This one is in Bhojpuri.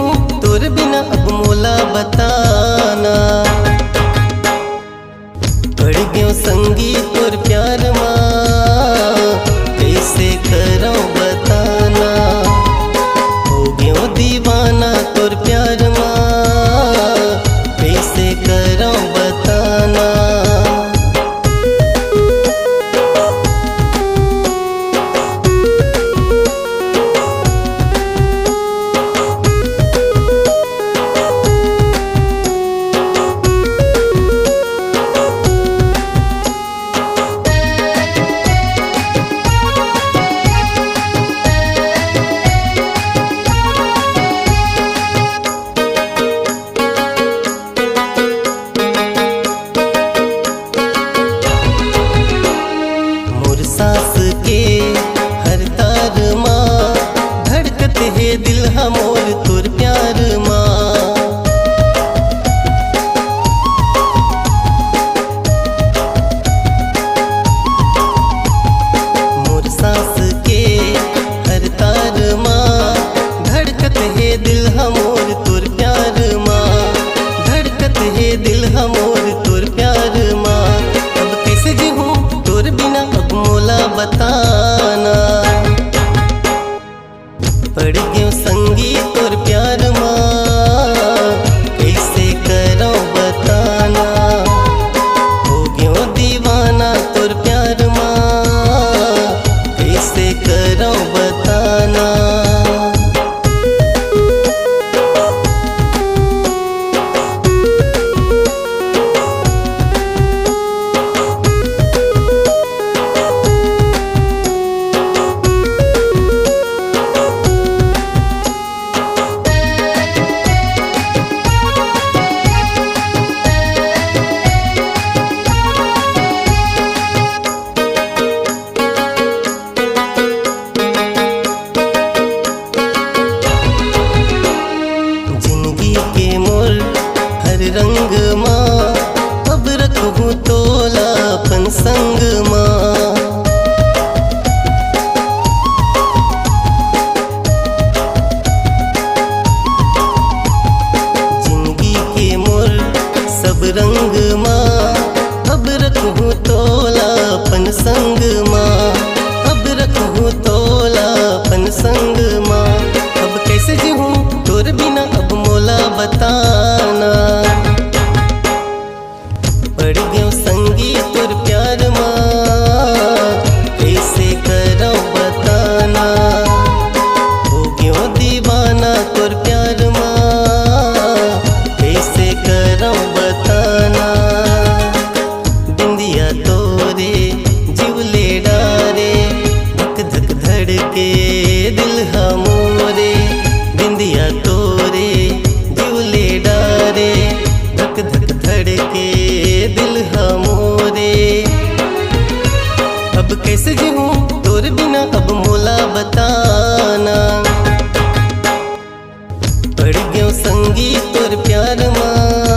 जीऊँ तोर बिना अब मोला बताना। पड़ गयो संगी तोर प्यार माँ, कैसे करो बताना। हो गयो दीवाना तोर प्यार माँ, कैसे करो बताना। सांस के हर तार माँ, धड़कत है दिल हमोर तोर प्यार माँ। मोर सांस के हर तार माँ, धड़कत है दिल हमोर तोर प्यार माँ। धड़कत है दिल हमोर तोर प्यार माँ। अब कैसे जीऊँ तोर बिना अब मोला बताना। पड़ गयो संगी तोर प्यार माँ, कैसे करो बताना। हो गयो दीवाना तोर प्यार माँ, कैसे करो बताना। रंग माँ अब रखूँ तोलापन संग माँ। जिंदगी के मोर सब रंग माँ, अब रखूँ तोलापन संग माँ। अब रखूँ तोलापन संग माँ। अब कैसे जीऊँ तोर बिना अब मोला बताना। पड़ गयो संगी तोर प्यार माँ, कैसे करो बताना। हो गयो दीवाना तोर प्यार माँ, कैसे करो बताना। बिंदिया तोरे जीवले डारे, धक धक धड़के दिल हमोरे। बिंदिया तोरे जीवले डारे, धक धक धड़के दिल हमोरे। अब कैसे जीऊँ तोर बिना अब मोला बताना। पड़ गयो संगी तोर प्यार माँ,